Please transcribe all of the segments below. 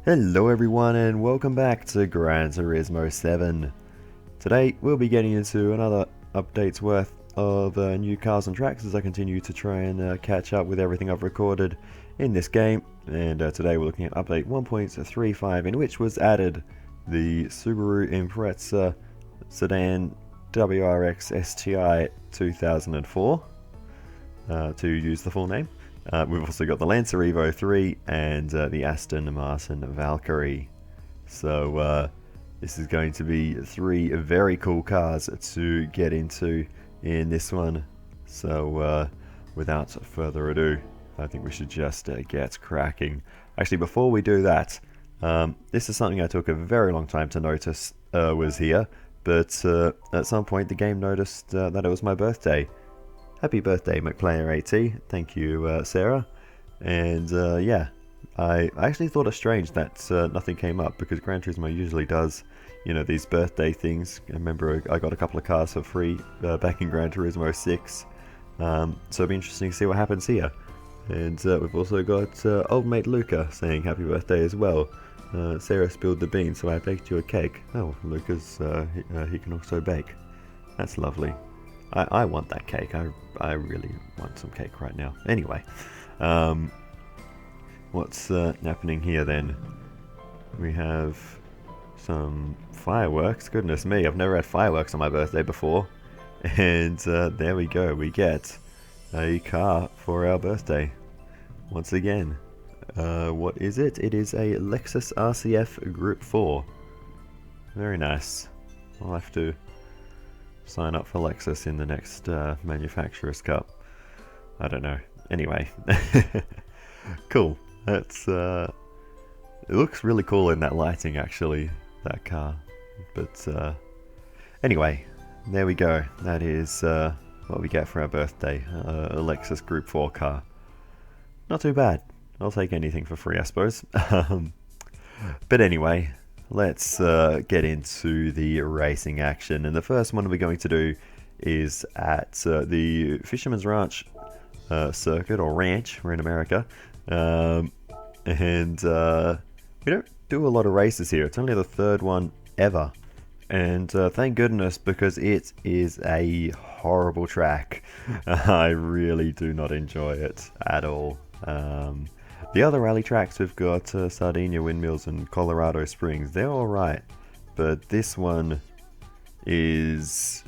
Hello everyone and welcome back to Gran Turismo 7. Today we'll be getting into another update's worth of new cars and tracks as I continue to try and catch up with everything I've recorded in this game. And today we're looking at update 1.35, in which was added the Subaru Impreza Sedan WRX STI 2004, to use the full name. We've also got the Lancer Evo 3 and the Aston Martin Valkyrie. So this is going to be three very cool cars to get into in this one. So without further ado, I think we should just get cracking. Actually, before we do that, this is something I took a very long time to notice was here, but at some point the game noticed that it was my birthday. Happy birthday, McPlayer80. Thank you, Sarah. And yeah, I actually thought it strange that nothing came up, because Gran Turismo usually does, you know, these birthday things. I remember I got a couple of cars for free back in Gran Turismo 6. So it'll be interesting to see what happens here. And we've also got old mate Luca saying happy birthday as well. Sarah spilled the beans, so I baked you a cake. Oh, Luca's, he can also bake. That's lovely. I want that cake. I really want some cake right now. Anyway, what's happening here then? We have some fireworks. Goodness me, I've never had fireworks on my birthday before. And there we go. We get a car for our birthday. Once again. What is it? It is a Lexus RCF Group 4. Very nice. I'll have to sign up for Lexus in the next Manufacturer's Cup. I don't know. Anyway. Cool. That's it looks really cool in that lighting, actually, that car. But anyway, there we go. That is what we get for our birthday. A Lexus Group 4 car. Not too bad. I'll take anything for free, I suppose. But anyway, let's get into the racing action, and the first one we're going to do is at the Fisherman's Ranch circuit, or ranch. We're in America, and we don't do a lot of races here. It's only the third one ever, and thank goodness, because it is a horrible track. I really do not enjoy it at all. The other rally tracks, we've got Sardinia Windmills and Colorado Springs. They're alright, but this one is...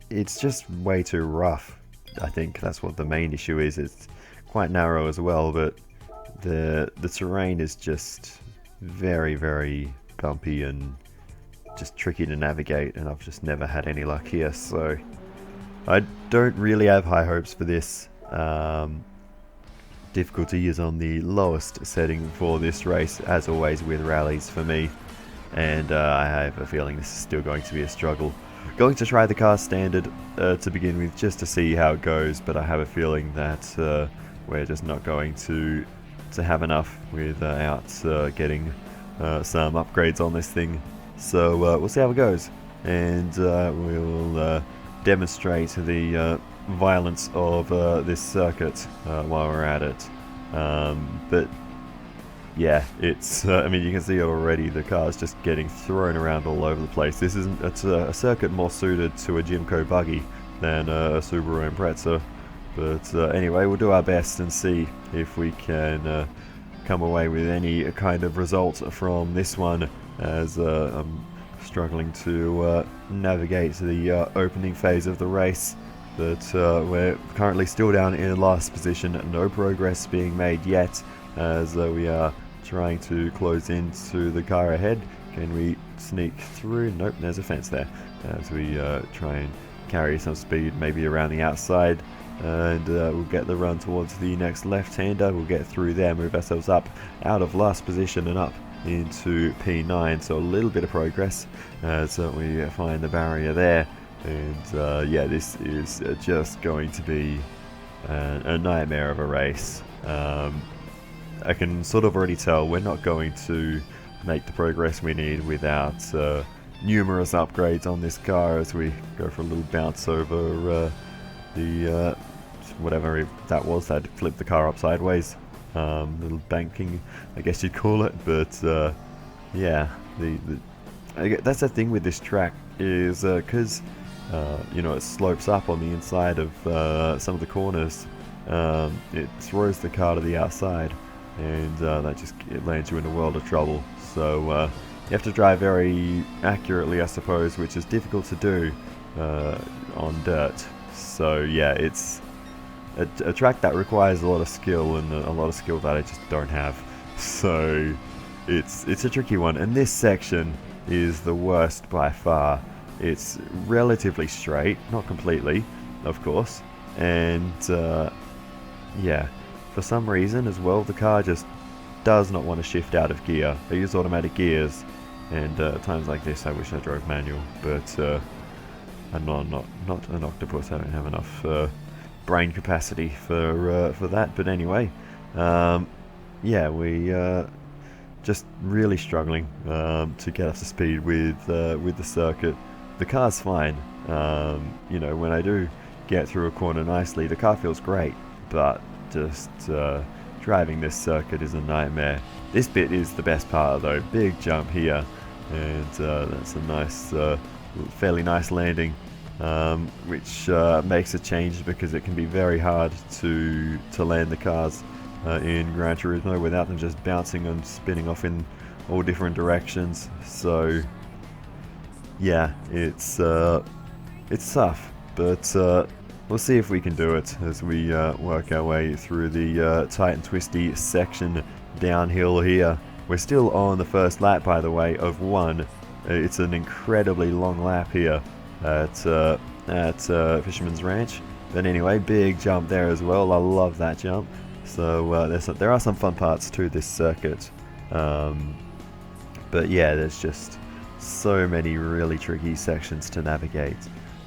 it's just way too rough. I think that's what the main issue is. It's quite narrow as well, but the terrain is just very, very bumpy and just tricky to navigate, and I've just never had any luck here, so I don't really have high hopes for this. Difficulty is on the lowest setting for this race, as always with rallies for me, and I have a feeling this is still going to be a struggle. Going to try the car standard to begin with, just to see how it goes, but I have a feeling that we're just not going to have enough without getting some upgrades on this thing. So we'll see how it goes, and we'll demonstrate the violence of this circuit while we're at it. But yeah, it's I mean, you can see already the car's just getting thrown around all over the place. It's a circuit more suited to a Jimco buggy than a Subaru Impreza. But anyway, we'll do our best and see if we can come away with any kind of result from this one, as I'm struggling to navigate the opening phase of the race. But we're currently still down in last position, no progress being made yet, as we are trying to close into the car ahead. Can we sneak through? Nope, there's a fence there, as we try and carry some speed maybe around the outside, and we'll get the run towards the next left-hander. We'll get through there, move ourselves up out of last position and up into P9, so a little bit of progress as we find the barrier there. And yeah, this is just going to be a nightmare of a race. I can sort of already tell we're not going to make the progress we need without numerous upgrades on this car, as we go for a little bounce over the whatever that was that flipped the car up sideways. little banking, I guess you'd call it. But yeah, that's the thing with this track is because you know, it slopes up on the inside of some of the corners. It throws the car to the outside, and it lands you in a world of trouble. So you have to drive very accurately, I suppose, which is difficult to do on dirt. So yeah, it's a track that requires a lot of skill, and a lot of skill that I just don't have. So it's a tricky one, and this section is the worst by far. It's relatively straight, not completely, of course, and yeah, for some reason as well, the car just does not want to shift out of gear. I use automatic gears, and at times like this I wish I drove manual, but I'm not an octopus. I don't have enough brain capacity for that. But anyway, yeah, we just really struggling to get up to speed with the circuit. The car's fine. You know, when I do get through a corner nicely, the car feels great, but just driving this circuit is a nightmare. This bit is the best part though. Big jump here, and that's a nice, fairly nice landing, which makes a change because it can be very hard to land the cars in Gran Turismo without them just bouncing and spinning off in all different directions. So yeah, it's tough, but we'll see if we can do it as we work our way through the tight and twisty section downhill here. We're still on the first lap, by the way, of 1. It's an incredibly long lap here at Fisherman's Ranch. But anyway, big jump there as well. I love that jump. So there are some fun parts to this circuit. But yeah, there's just so many really tricky sections to navigate.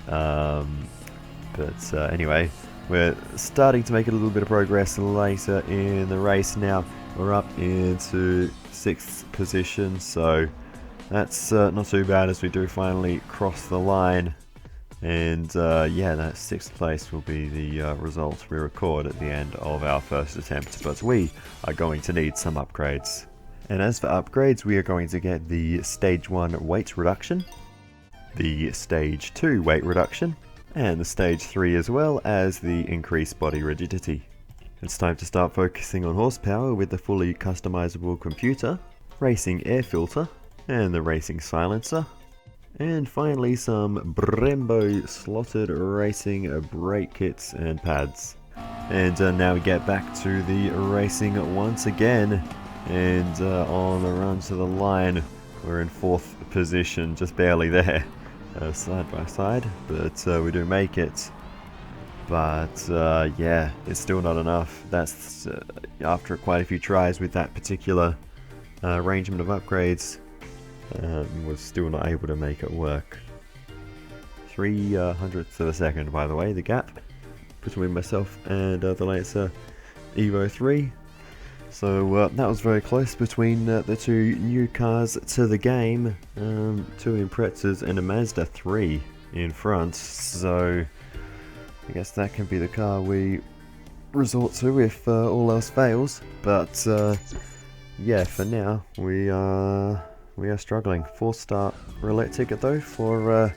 But anyway, we're starting to make a little bit of progress later in the race now. We're up into 6th position, so that's not too bad as we do finally cross the line. And yeah, that 6th place will be the result we record at the end of our first attempt. But we are going to need some upgrades. And as for upgrades, we are going to get the Stage 1 weight reduction, the Stage 2 weight reduction, and the Stage 3 as well as the increased body rigidity. It's time to start focusing on horsepower with the fully customizable computer, racing air filter, and the racing silencer. And finally some Brembo slotted racing brake kits and pads. And now we get back to the racing once again. And on the run to the line, we're in 4th position, just barely there, side by side, but we do make it. But yeah, it's still not enough. That's after quite a few tries with that particular arrangement of upgrades, was still not able to make it work. 300ths of a second, by the way, the gap between myself and the Lancer Evo 3. So that was very close between the two new cars to the game, 2 Imprezas and a Mazda 3 in front. So I guess that can be the car we resort to if all else fails. But yeah, for now we are struggling. 4-star roulette ticket though for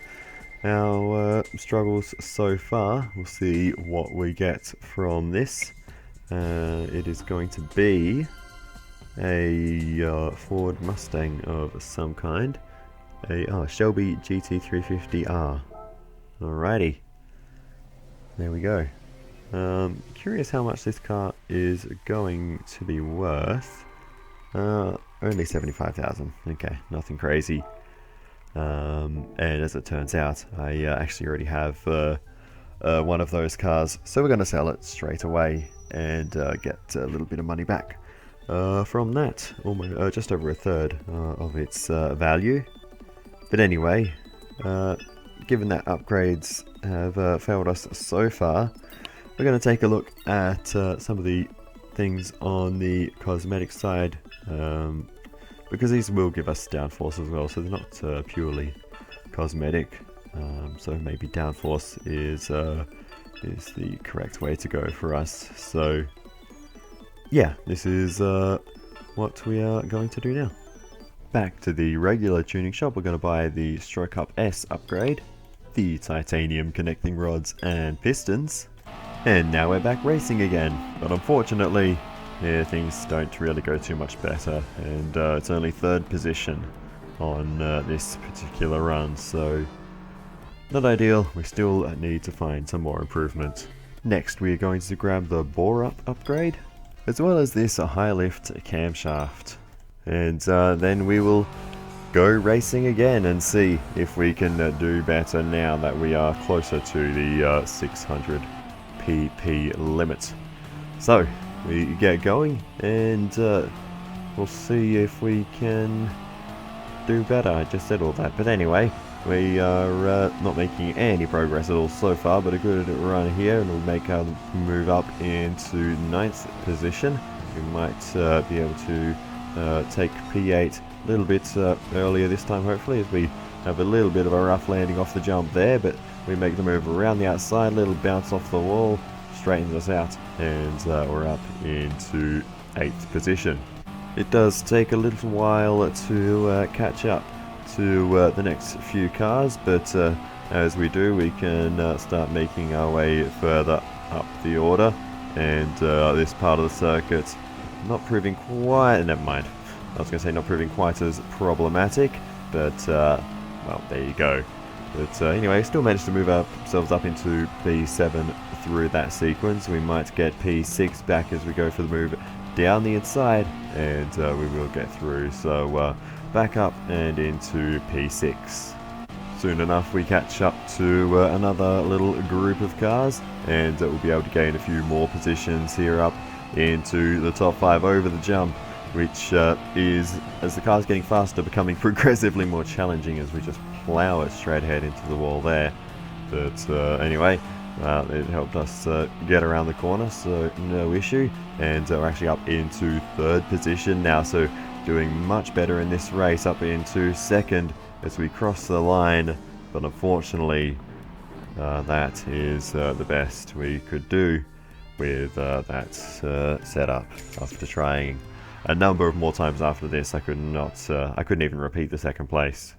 our struggles so far. We'll see what we get from this. It is going to be a Ford Mustang of some kind, a Shelby GT350R. Alrighty, there we go. Curious how much this car is going to be worth. Only 75,000. Okay, nothing crazy. And as it turns out, I actually already have one of those cars, so we're going to sell it straight away and get a little bit of money back from that. Almost just over 1/3 of its value. But anyway, given that upgrades have failed us so far, we're going to take a look at some of the things on the cosmetic side, because these will give us downforce as well, so they're not purely cosmetic. So maybe downforce is the correct way to go for us. So yeah, this is what we are going to do now. Back to the regular tuning shop, we're going to buy the Stroke Up S upgrade, the titanium connecting rods and pistons, and now we're back racing again. But unfortunately, yeah, things don't really go too much better, and it's only 3rd position on this particular run, so not ideal. We still need to find some more improvement. Next, we are going to grab the bore up upgrade, as well as this high lift camshaft. And then we will go racing again and see if we can do better now that we are closer to the 600 pp limit. So we get going and we'll see if we can do better. I just said all that, but anyway, we are not making any progress at all so far, but a good run here, and we'll make our move up into 9th position. We might be able to take P8 a little bit earlier this time, hopefully, as we have a little bit of a rough landing off the jump there, but we make the move around the outside, a little bounce off the wall, straightens us out, and we're up into 8th position. It does take a little while to catch up to the next few cars, but as we do, we can start making our way further up the order, and this part of the circuit not proving quite, never mind, I was going to say not proving quite as problematic, but well, there you go. But anyway, still managed to move ourselves up into P7 through that sequence. We might get P6 back as we go for the move down the inside, and we will get through. So back up and into P6. Soon enough we catch up to another little group of cars, and we'll be able to gain a few more positions here up into the top 5 over the jump, which is, as the car's getting faster, becoming progressively more challenging as we just plow it straight ahead into the wall there. But anyway, it helped us get around the corner, so no issue, and we're actually up into 3rd position now, so doing much better in this race, up into 2nd as we cross the line. But unfortunately, that is the best we could do with that setup. After trying a number of more times after this, I couldn't even repeat the 2nd place.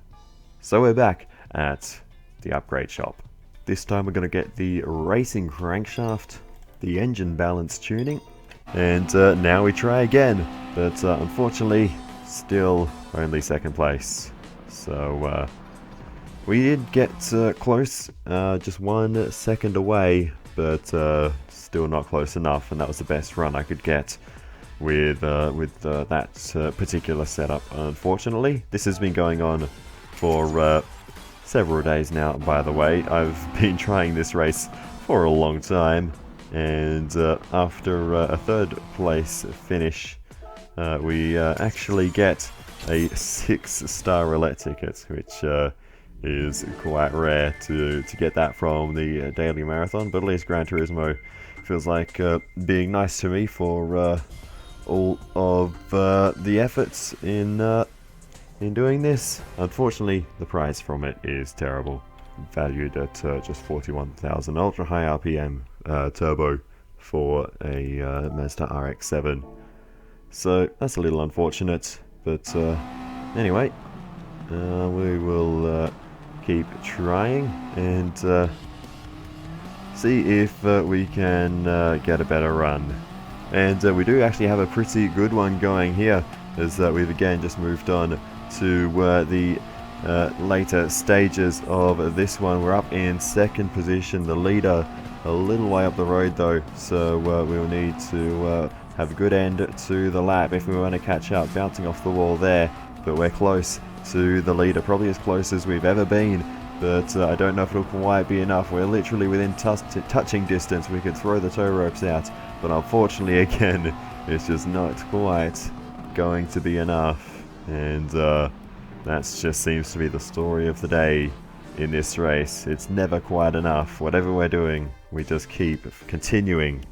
So we're back at the upgrade shop. This time we're going to get the racing crankshaft, the engine balance tuning, and now we try again, but unfortunately still only 2nd place. So we did get close, just 1 second away, but still not close enough, and that was the best run I could get with that particular setup. Unfortunately, this has been going on for several days now, by the way. I've been trying this race for a long time, and after a 3rd place finish, we actually get a 6-star roulette ticket, which is quite rare to get that from the daily marathon, but at least Gran Turismo feels like being nice to me for all of the efforts in doing this. Unfortunately, the price from it is terrible, valued at just 41,000, ultra high RPM turbo for a Mazda RX-7. So that's a little unfortunate, but anyway, we will keep trying and see if we can get a better run. And we do actually have a pretty good one going here, as we've again just moved on to the later stages of this one. We're up in 2nd position, the leader a little way up the road though, so we'll need to have a good end to the lap if we want to catch up. Bouncing off the wall there, but we're close to the leader, probably as close as we've ever been, but I don't know if it'll quite be enough. We're literally within touching distance. We could throw the tow ropes out, but unfortunately again it's just not quite going to be enough, and that just seems to be the story of the day in this race. It's never quite enough. Whatever we're doing, we just keep continuing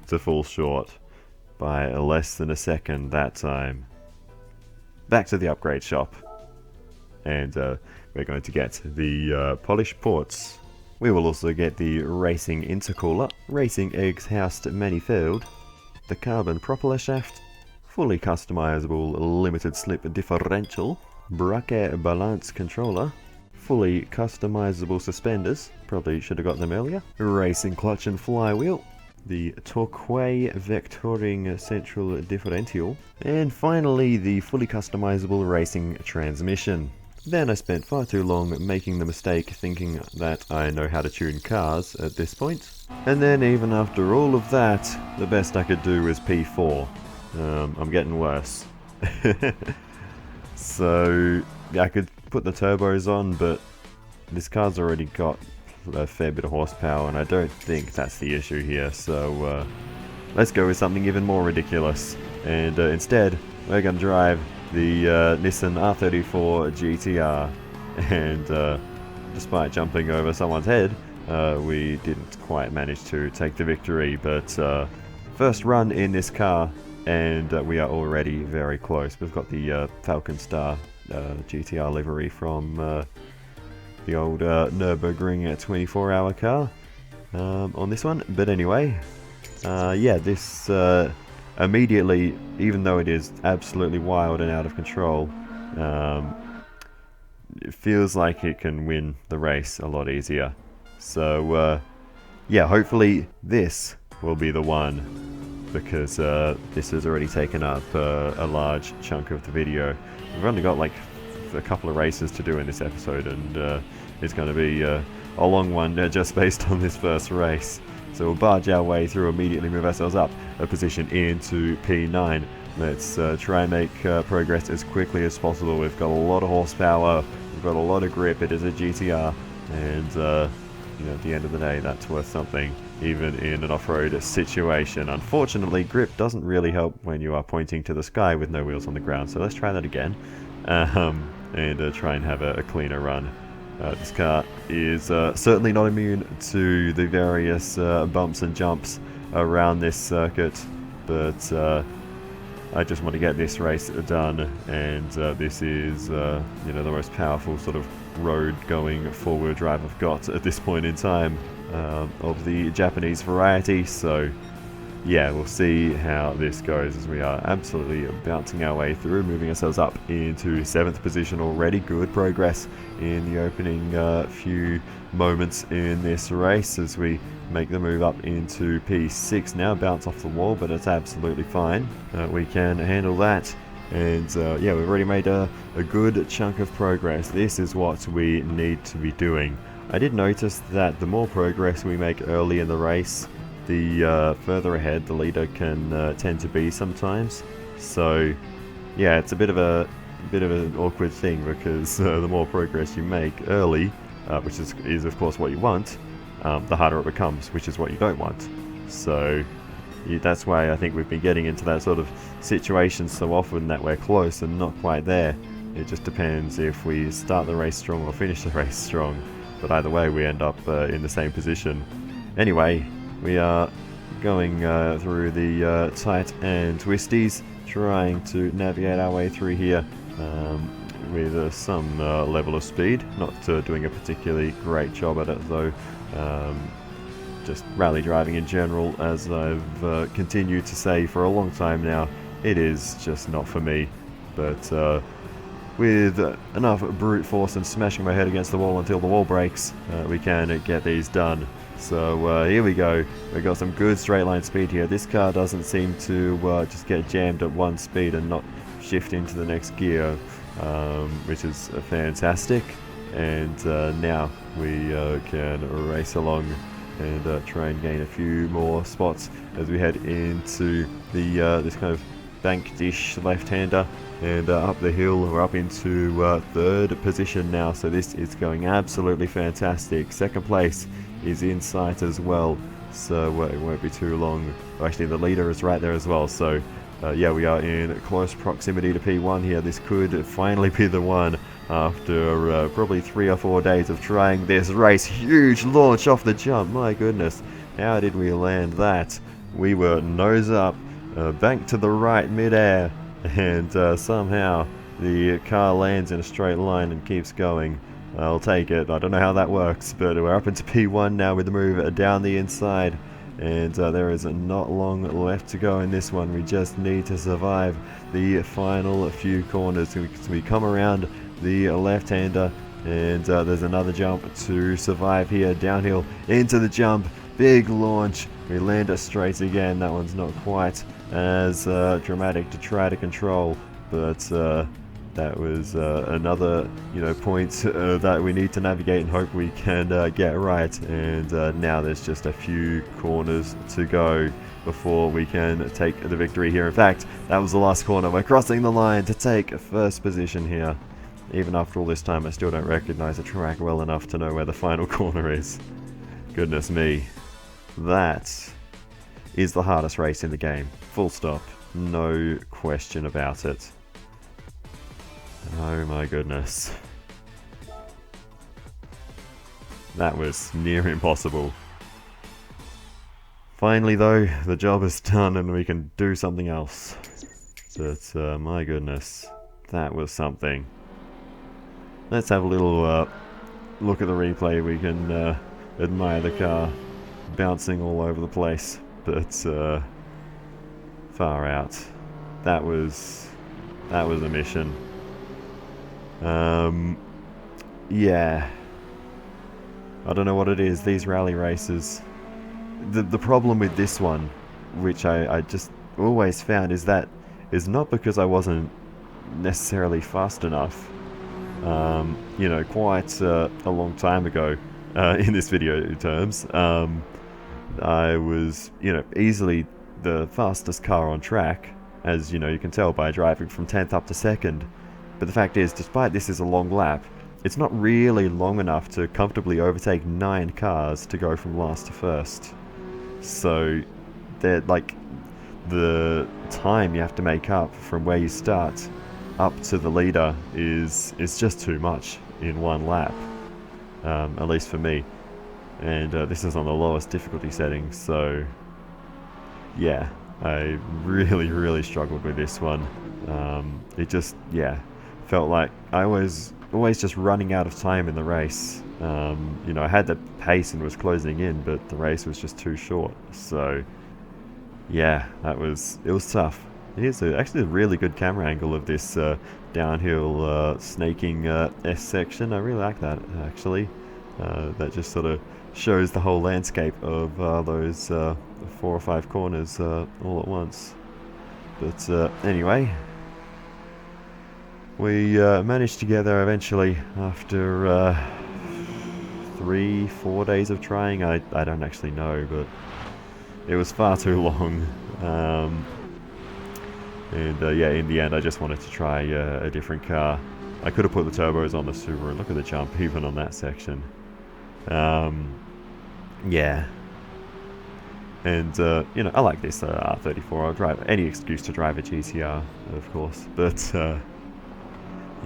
to fall short by less than a second that time. Back to the upgrade shop, and we're going to get the polished ports. We will also get the racing intercooler, racing exhaust manifold, the carbon propeller shaft, fully customizable limited slip differential, bracket balance controller, fully customizable suspenders, probably should have got them earlier, racing clutch and flywheel, the Torquay vectoring central differential, and finally the fully customizable racing transmission. Then I spent far too long making the mistake thinking that I know how to tune cars at this point. And then even after all of that, the best I could do was P4. I'm getting worse. So, yeah, I could put the turbos on, but this car's already got a fair bit of horsepower, and I don't think that's the issue here. So, let's go with something even more ridiculous. And instead, we're going to drive the Nissan R34 GTR, and despite jumping over someone's head, we didn't quite manage to take the victory, but first run in this car, and we are already very close. We've got the Falcon Star GTR livery from the old Nürburgring 24-hour car on this one, but anyway, yeah, this immediately, even though it is absolutely wild and out of control, it feels like it can win the race a lot easier. So, yeah, hopefully this will be the one, because this has already taken up a large chunk of the video. We've only got like a couple of races to do in this episode, and it's going to be a long one just based on this first race. So we'll barge our way through, immediately move ourselves up a position into P9. Let's try and make progress as quickly as possible. We've got a lot of horsepower, we've got a lot of grip, it is a GTR, and you know, at the end of the day, that's worth something, even in an off-road situation. Unfortunately, grip doesn't really help when you are pointing to the sky with no wheels on the ground, so let's try that again, and try and have a cleaner run. This car is certainly not immune to the various bumps and jumps around this circuit, but I just want to get this race done, and this is you know, the most powerful sort of road-going four-wheel drive I've got at this point in time of the Japanese variety. So yeah, we'll see how this goes as we are absolutely bouncing our way through, moving ourselves up into 7th position already. Good progress in the opening few moments in this race as we make the move up into P6 now. Bounce off the wall, but it's absolutely fine. We can handle that. And yeah, we've already made a good chunk of progress. This is what we need to be doing. I did notice that the more progress we make early in the race, the further ahead the leader can tend to be sometimes. So yeah, it's a bit of an awkward thing, because the more progress you make early, which is of course what you want, the harder it becomes, which is what you don't want. So that's why I think we've been getting into that sort of situation so often, that we're close and not quite there. It just depends if we start the race strong or finish the race strong, but either way we end up in the same position. Anyway, we are going through the tight and twisties, trying to navigate our way through here with some level of speed. Not doing a particularly great job at it though. Just rally driving in general, as I've continued to say for a long time now, it is just not for me. But with enough brute force and smashing my head against the wall until the wall breaks, we can get these done. So here we go. We've got some good straight line speed here. This car doesn't seem to just get jammed at one speed and not shift into the next gear, which is fantastic. And now we can race along and try and gain a few more spots as we head into the this kind of bank dish left-hander, and up the hill. We're up into 3rd position now, so this is going absolutely fantastic. 2nd place is in sight as well, so it won't be too long. Actually, the leader is right there as well, so yeah, we are in close proximity to P1 here. This could finally be the one after probably 3 or 4 days of trying this race. Huge launch off the jump, my goodness, how did we land that? We were nose up, bank to the right mid-air, and somehow the car lands in a straight line and keeps going. I'll take it. I don't know how that works, but we're up into P1 now with the move down the inside, And there is not long left to go in this one. We just need to survive the final few corners. We come around the left-hander, and there's another jump to survive here. Downhill into the jump, big launch. We land it straight again. That one's not quite as dramatic to try to control, but that was another, point that we need to navigate and hope we can get right. And now there's just a few corners to go before we can take the victory here. In fact, that was the last corner. We're crossing the line to take first position here. Even after all this time, I still don't recognize the track well enough to know where the final corner is. Goodness me. That is the hardest race in the game. Full stop. No question about it. Oh my goodness. That was near impossible. Finally though, the job is done and we can do something else. But my goodness, that was something. Let's have a little look at the replay. We can admire the car bouncing all over the place. But far out. That was a mission. Yeah. I don't know what it is, these rally races. The problem with this one, which I just always found, is that is not because I wasn't necessarily fast enough. Quite a long time ago, in this video terms, I was, easily the fastest car on track, as you can tell by driving from 10th up to 2nd. But the fact is, despite this is a long lap, it's not really long enough to comfortably overtake 9 cars to go from last to first. So, the time you have to make up from where you start up to the leader is just too much in one lap, at least for me. And this is on the lowest difficulty setting, so yeah, I really struggled with this one. It just, felt like I was always just running out of time in the race. I had the pace and was closing in, but the race was just too short. So yeah, it was tough. Here's actually a really good camera angle of this downhill snaking S section. I really like that, actually. That just sort of shows the whole landscape of those 4 or 5 corners all at once. But anyway, we managed to get there eventually after 3-4 days of trying. I don't actually know, but it was far too long. In the end I just wanted to try a different car. I could have put the turbos on the Subaru. Look at the jump even on that section. Yeah. And, I like this R34. I'll drive any excuse to drive a GTR, of course. But,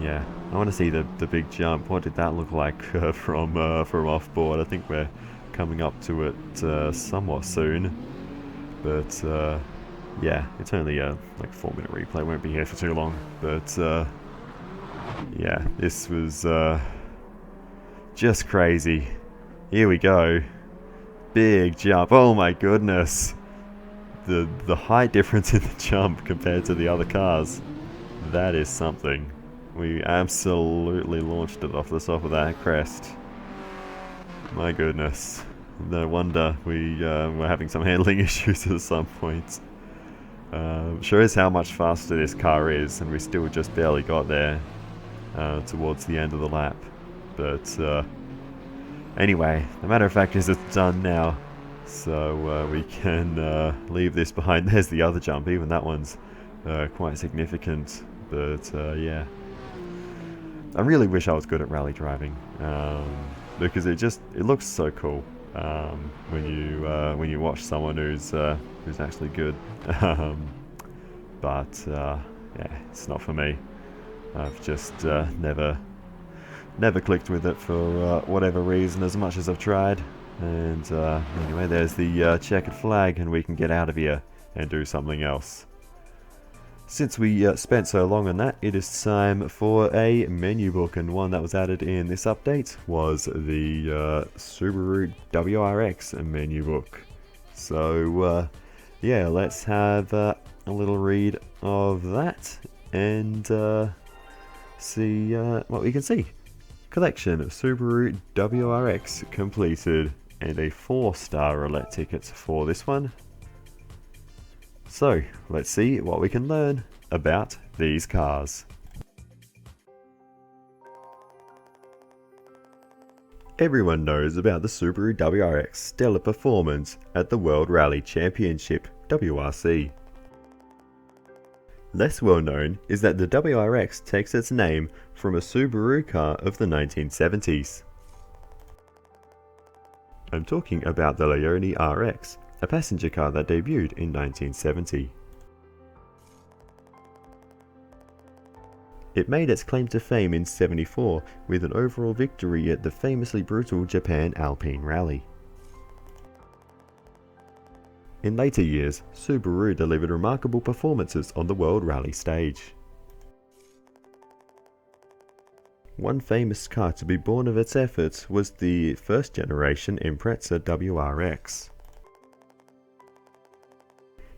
yeah. I want to see the big jump. What did that look like from off board? I think we're coming up to it somewhat soon. But, yeah, it's only a 4-minute replay. Won't be here for too long. But, yeah, this was just crazy. Here we go. Big jump. Oh my goodness. The height difference in the jump compared to the other cars. That is something. We absolutely launched it off the top of that crest. My goodness. No wonder we were having some handling issues at some point. Shows how much faster this car is, and we still just barely got there towards the end of the lap. But anyway, the matter of fact is it's done now, so we can leave this behind. There's the other jump, even that one's quite significant, but yeah. I really wish I was good at rally driving, because it looks so cool when you watch someone who's actually good. But yeah, it's not for me. I've just never clicked with it for whatever reason, as much as I've tried. And anyway, there's the checkered flag, and we can get out of here and do something else. Since we spent so long on that, it is time for a menu book, and one that was added in this update was the Subaru WRX menu book. So yeah, let's have a little read of that and see what we can see. Collection of Subaru WRX completed, and a 4-star roulette ticket for this one. So let's see what we can learn about these cars. Everyone knows about the Subaru WRX stellar performance at the World Rally Championship WRC. Less well known is that the WRX takes its name from a Subaru car of the 1970s. I'm talking about the Leone RX, a passenger car that debuted in 1970. It made its claim to fame in '74 with an overall victory at the famously brutal Japan Alpine Rally. In later years, Subaru delivered remarkable performances on the World Rally stage. One famous car to be born of its efforts was the first generation Impreza WRX.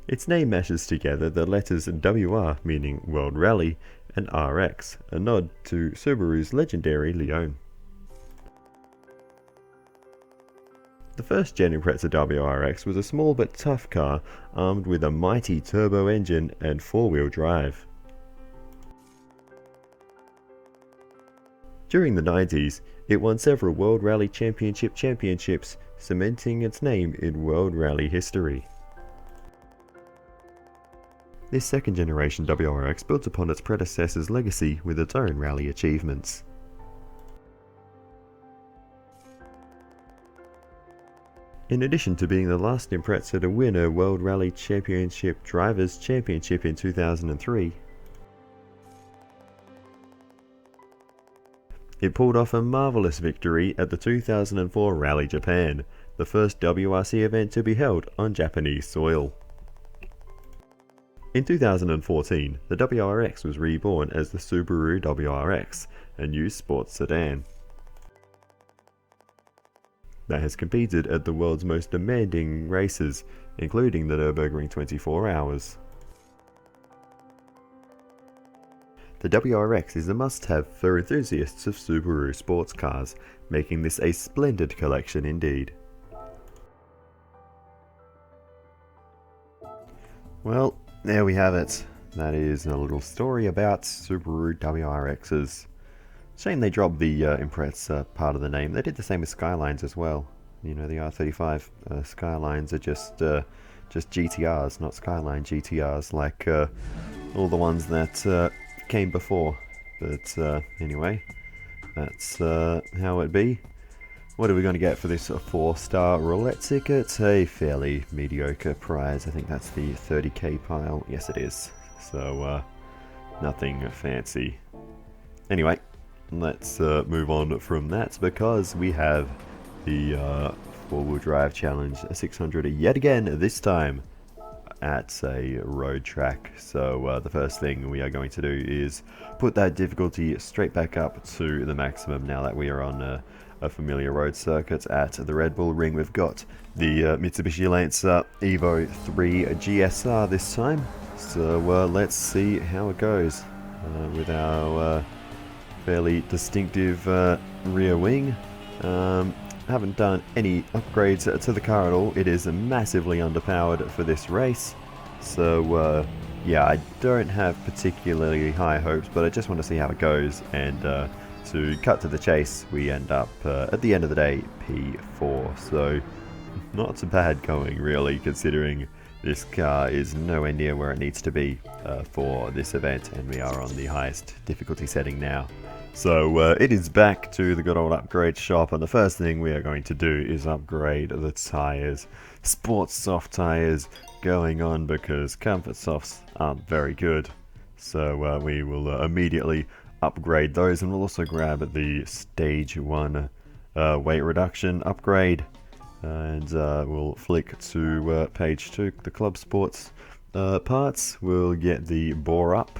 Its name mashes together the letters WR, meaning World Rally, and RX, a nod to Subaru's legendary Leone. The first gen Impreza WRX was a small but tough car armed with a mighty turbo engine and 4-wheel drive. During the 90s, it won several World Rally championships, cementing its name in World Rally history. This second generation WRX built upon its predecessor's legacy with its own rally achievements. In addition to being the last Impreza to win a World Rally Championship Drivers' Championship in 2003, it pulled off a marvellous victory at the 2004 Rally Japan, the first WRC event to be held on Japanese soil. In 2014, the WRX was reborn as the Subaru WRX, a new sports sedan that has competed at the world's most demanding races, including the Nürburgring 24 Hours. The WRX is a must-have for enthusiasts of Subaru sports cars, making this a splendid collection indeed. Well, there we have it. That is a little story about Subaru WRXs. Shame they dropped the Impreza part of the name. They did the same with Skylines as well. You know, the R35 Skylines are just GTRs, not Skyline GTRs, like all the ones that came before. But anyway, that's how it be. What are we going to get for this 4-star roulette ticket? A fairly mediocre prize. I think that's the 30k pile. Yes, it is. So, nothing fancy. Anyway, let's move on from that because we have the 4-wheel drive challenge 600 yet again, this time at a road track. So the first thing we are going to do is put that difficulty straight back up to the maximum now that we are on a familiar road circuit at the Red Bull Ring. We've got the Mitsubishi Lancer Evo 3 GSR this time. So let's see how it goes with our fairly distinctive rear wing. Haven't done any upgrades to the car at all. It is massively underpowered for this race. So yeah, I don't have particularly high hopes, but I just want to see how it goes. And to cut to the chase, we end up at the end of the day P4. So not so bad going, really, considering this car is nowhere near where it needs to be for this event, and we are on the highest difficulty setting now. So it is back to the good old upgrade shop, and the first thing we are going to do is upgrade the tyres. Sports soft tyres going on because comfort softs aren't very good. So we will immediately upgrade those, and we'll also grab the stage 1 weight reduction upgrade, and we'll flick to page 2, the Club Sports parts. We'll get the bore up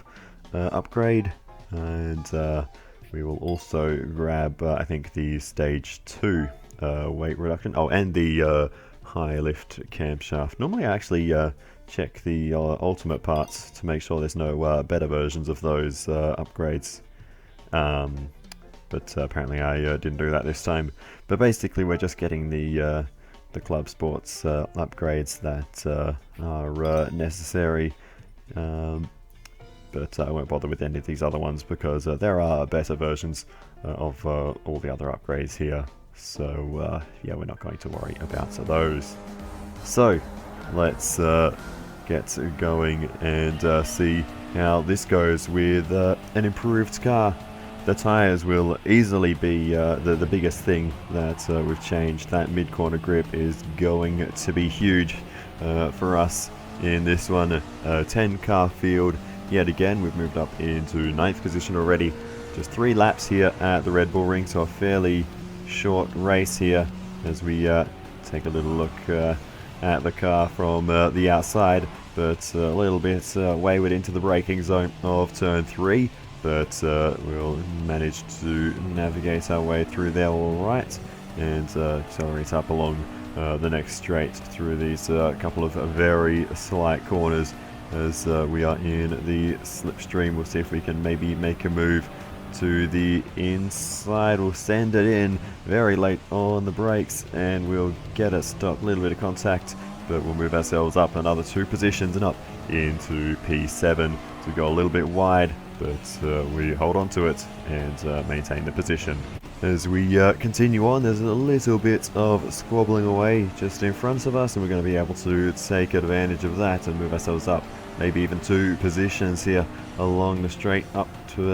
upgrade, and we will also grab I think the stage 2 weight reduction, and the high lift camshaft. Normally I actually check the ultimate parts to make sure there's no better versions of those upgrades. But apparently I didn't do that this time. But basically we're just getting the Club Sports upgrades that are necessary. But I won't bother with any of these other ones because there are better versions of all the other upgrades here. So yeah, we're not going to worry about those. So let's get going and see how this goes with an improved car. The tyres will easily be the biggest thing that we've changed. That mid-corner grip is going to be huge for us in this one. 10 car field. Yet again, we've moved up into 9th position already. Just 3 laps here at the Red Bull Ring, so a fairly short race here as we take a little look at the car from the outside, but a little bit wayward into the braking zone of turn 3, but we'll manage to navigate our way through there all right and accelerate up along the next straight through these couple of very slight corners as we are in the slipstream. We'll see if we can maybe make a move to the inside. We'll send it in very late on the brakes and we'll get a stop, a little bit of contact, but we'll move ourselves up another 2 positions and up into P7. So we go a little bit wide, but we hold on to it and maintain the position. As we continue on, there's a little bit of squabbling away just in front of us, and we're going to be able to take advantage of that and move ourselves up maybe even 2 positions here along the straight up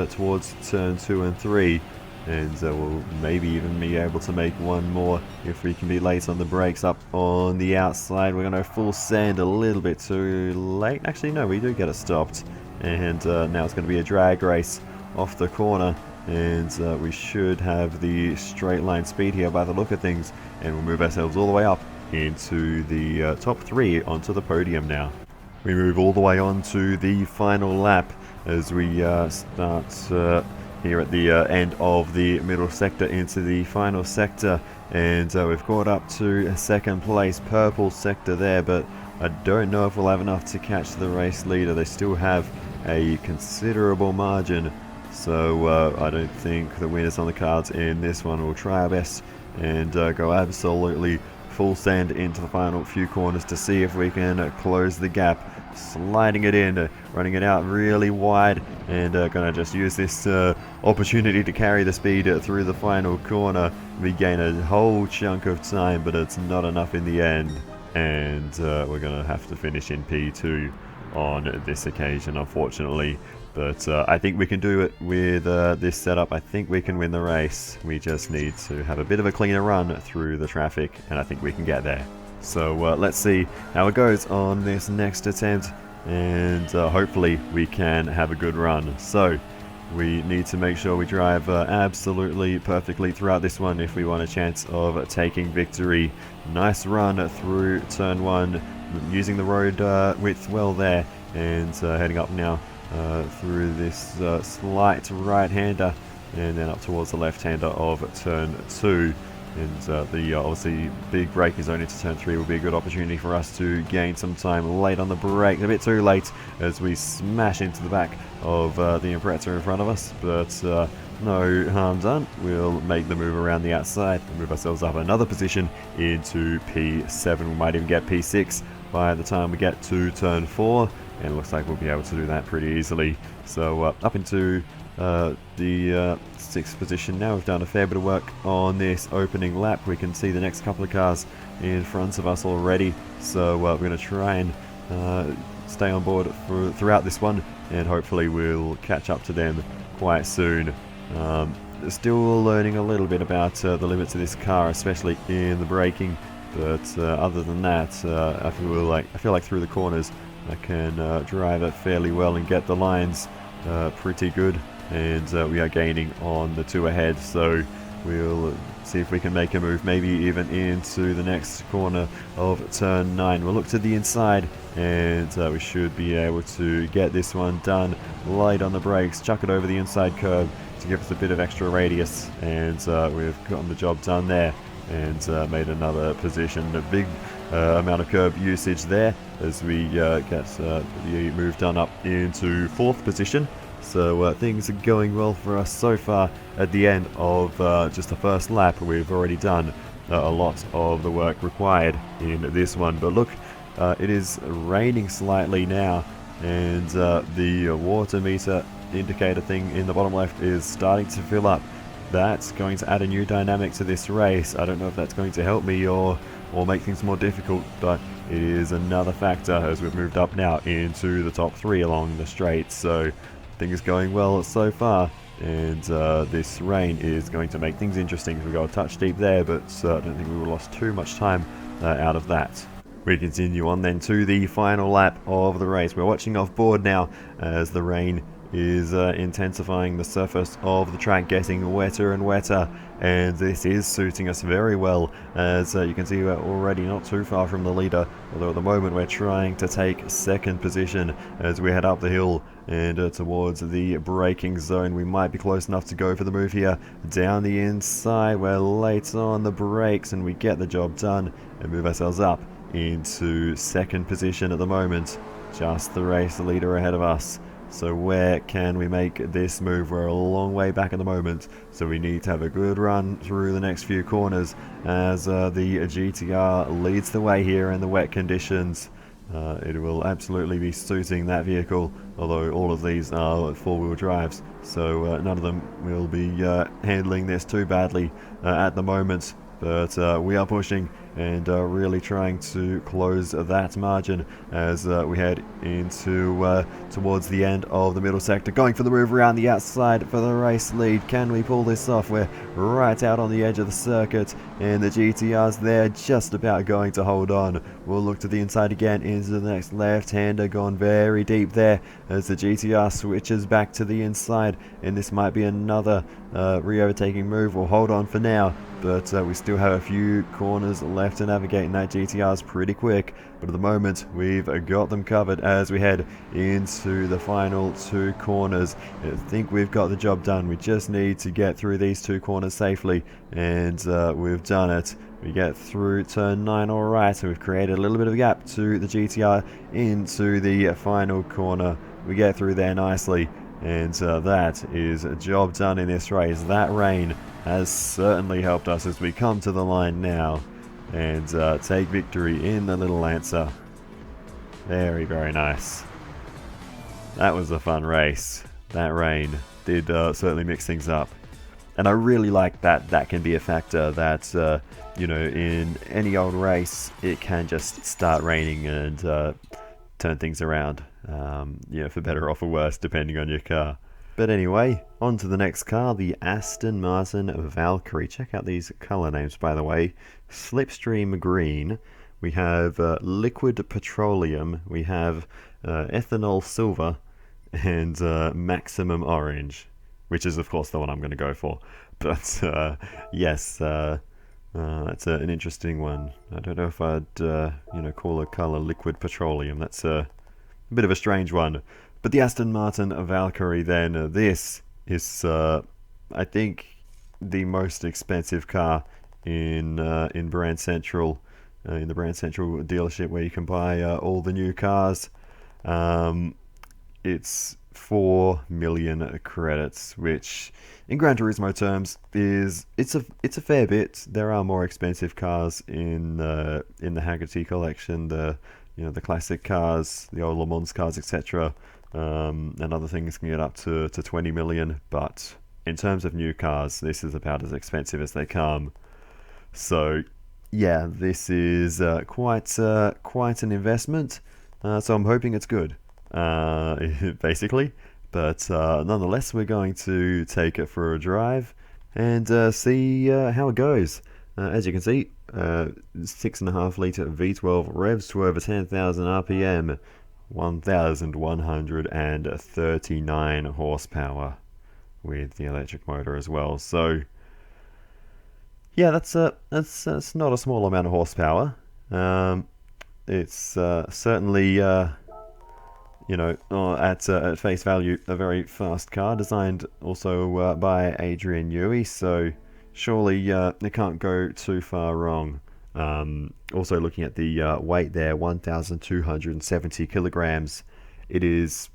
towards turn 2 and 3, and we'll maybe even be able to make one more if we can be late on the brakes up on the outside. We're going to full send a little bit too late. Actually no, we do get it stopped, and now it's going to be a drag race off the corner, and we should have the straight line speed here by the look of things, and we'll move ourselves all the way up into the top 3 onto the podium now. We move all the way on to the final lap as we start here at the end of the middle sector into the final sector, and we've caught up to 2nd place, purple sector there, but I don't know if we'll have enough to catch the race leader. They still have a considerable margin, so I don't think the winners on the cards in this one. Will try our best and go absolutely full send into the final few corners to see if we can close the gap, sliding it in, running it out really wide, and gonna just use this opportunity to carry the speed through the final corner. We gain a whole chunk of time, but it's not enough in the end, and we're gonna have to finish in P2 on this occasion, unfortunately. But I think we can do it with this setup. I think we can win the race. We just need to have a bit of a cleaner run through the traffic, and I think we can get there. So let's see how it goes on this next attempt, and hopefully we can have a good run. So we need to make sure we drive absolutely perfectly throughout this one if we want a chance of taking victory. Nice run through turn 1, using the road width well there, and heading up now through this slight right-hander, and then up towards the left-hander of turn 2. And the obviously big braking zone into turn 3 will be a good opportunity for us to gain some time late on the brake. A bit too late as we smash into the back of the Impreza in front of us, but no harm done. We'll make the move around the outside and move ourselves up another position into P7. We might even get P6 by the time we get to turn 4, and it looks like we'll be able to do that pretty easily. So up into the 6th position now. We've done a fair bit of work on this opening lap. We can see the next couple of cars in front of us already, so we're going to try and stay on board throughout this one, and hopefully we'll catch up to them quite soon. Still learning a little bit about the limits of this car, especially in the braking, but other than that, I feel like through the corners I can drive it fairly well and get the lines pretty good, and we are gaining on the 2 ahead, so we'll see if we can make a move maybe even into the next corner of turn 9. We'll look to the inside, and we should be able to get this one done. Light on the brakes, chuck it over the inside curb to give us a bit of extra radius, and we've gotten the job done there and made another position. A big amount of curb usage there as we get the move done up into 4th position. So things are going well for us so far. At the end of just the first lap, we've already done a lot of the work required in this one. But look, it is raining slightly now, and the water meter indicator thing in the bottom left is starting to fill up. That's going to add a new dynamic to this race. I don't know if that's going to help me or make things more difficult, but it is another factor as we've moved up now into the top 3 along the straight. So things going well so far, and this rain is going to make things interesting. We got a touch deep there, but I don't think we lost too much time out of that. We continue on then to the final lap of the race. We're watching off board now as the rain is intensifying, the surface of the track getting wetter and wetter, and this is suiting us very well. As you can see, we're already not too far from the leader, although at the moment we're trying to take 2nd position as we head up the hill and towards the braking zone. We might be close enough to go for the move here. Down the inside, we're late on the brakes and we get the job done and move ourselves up into 2nd position at the moment. Just the race leader ahead of us. So where can we make this move? We're a long way back at the moment, so we need to have a good run through the next few corners as the GTR leads the way here in the wet conditions. It will absolutely be suiting that vehicle, although all of these are 4-wheel drives, so none of them will be handling this too badly at the moment. But we are pushing and really trying to close that margin as we head into towards the end of the middle sector. Going for the move around the outside for the race lead. Can we pull this off? We're right out on the edge of the circuit, and the GTR's there just about going to hold on. We'll look to the inside again into the next left-hander, gone very deep there as the GTR switches back to the inside, and this might be another re-overtaking move. We'll hold on for now, but we still have a few corners left to navigate, and that GTR is pretty quick. But at the moment, we've got them covered as we head into the final 2 corners. I think we've got the job done. We just need to get through these 2 corners safely, and we've done it. We get through turn 9 alright, so we've created a little bit of a gap to the GTR into the final corner. We get through there nicely, and that is a job done in this race. That rain has certainly helped us as we come to the line now and take victory in the little Lancer. Very, very nice. That was a fun race. That rain did certainly mix things up. And I really like that that can be a factor, that, you know, in any old race, it can just start raining and turn things around, you know, for better or for worse, depending on your car. But anyway, on to the next car, the Aston Martin Valkyrie. Check out these colour names, by the way. Slipstream Green. We have Liquid Petroleum. We have Ethanol Silver. And Maximum Orange, which is, of course, the one I'm going to go for. But, yes, that's an interesting one. I don't know if I'd, you know, call a colour Liquid Petroleum. That's a bit of a strange one. But the Aston Martin Valkyrie then, this is, I think, the most expensive car in Brand Central, in the Brand Central dealership where you can buy all the new cars. It's 4 million credits, which in Gran Turismo terms is it's a fair bit. There are more expensive cars in the Haggerty collection, the classic cars, the old Le Mans cars, etc. And other things can get up to 20 million, but in terms of new cars, this is about as expensive as they come. So yeah, this is quite an investment. So I'm hoping it's good, basically. But nonetheless, we're going to take it for a drive and see how it goes. As you can see, 6.5 litre V12 revs to over 10,000 RPM, 1,139 horsepower with the electric motor as well. So yeah, that's not a small amount of horsepower. It's certainly you know, at face value, a very fast car, designed also by Adrian Newey, so surely it can't go too far wrong. Also looking at the weight there, 1,270 kilograms. The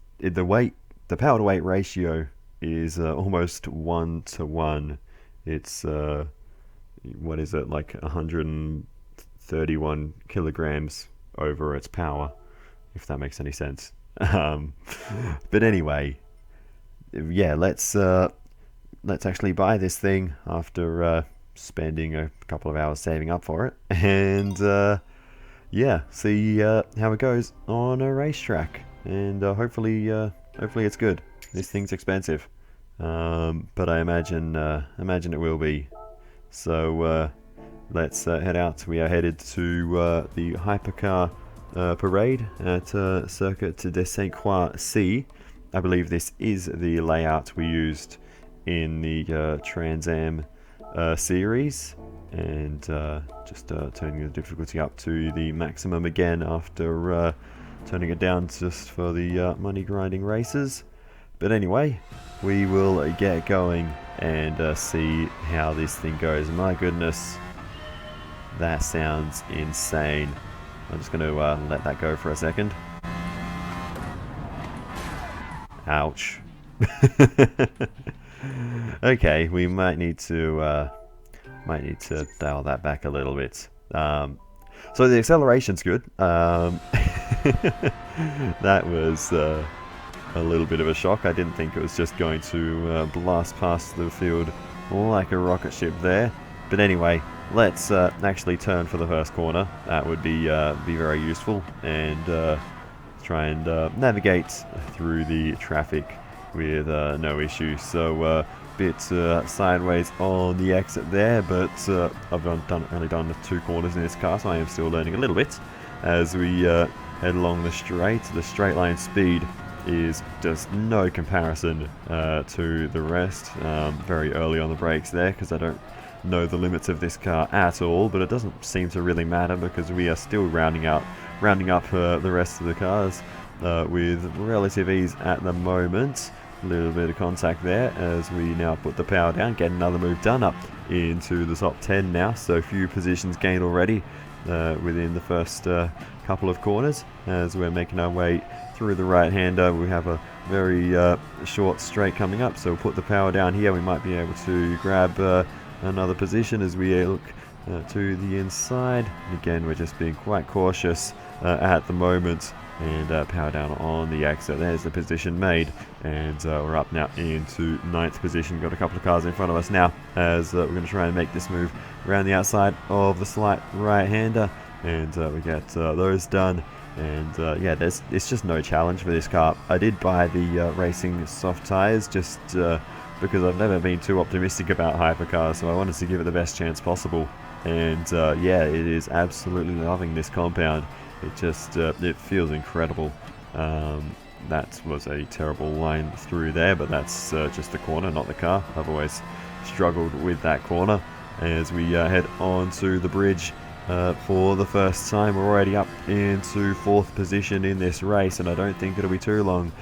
power to weight ratio is almost 1 to 1. It's what is it, like 131 kilograms over its power, if that makes any sense. But anyway, yeah, let's actually buy this thing after spending a couple of hours saving up for it, and yeah, see how it goes on a racetrack, and hopefully it's good. This thing's expensive, but I imagine it will be. So let's head out. We are headed to the hypercar parade at Circuit de Sainte-Croix-C. I believe this is the layout we used in the Trans Am series, and just turning the difficulty up to the maximum again after turning it down just for the money grinding races. But anyway, we will get going and see how this thing goes. My goodness, that sounds insane. I'm just going to let that go for a second. Ouch. Okay, we might need to dial that back a little bit. So the acceleration's good. That was a little bit of a shock. I didn't think it was just going to blast past the field like a rocket ship there. But anyway, let's actually turn for the first corner. That would be very useful, and try and navigate through the traffic with no issue. So bit sideways on the exit there, but I've only done 2 corners in this car, so I am still learning a little bit as we head along the straight. The straight line speed is just no comparison to the rest. Very early on the brakes there, because I don't know the limits of this car at all, but it doesn't seem to really matter because we are still rounding up the rest of the cars with relative ease at the moment. A little bit of contact there as we now put the power down, get another move done, up into the top 10 now, so a few positions gained already within the first couple of corners as we're making our way through the right-hander. We have a very short straight coming up, so we'll put the power down here. We might be able to grab another position as we look to the inside. And again, we're just being quite cautious at the moment, and power down on the exit. There's the position made, and we're up now into 9th position. Got a couple of cars in front of us now as we're going to try and make this move around the outside of the slight right-hander, and we get those done. And yeah, it's just no challenge for this car. I did buy the racing soft tyres just because I've never been too optimistic about hypercars, so I wanted to give it the best chance possible. And yeah, it is absolutely loving this compound. It just it feels incredible. That was a terrible line through there, but that's just the corner, not the car. I've always struggled with that corner. As we head on to the bridge for the first time, we're already up into 4th position in this race, and I don't think it'll be too long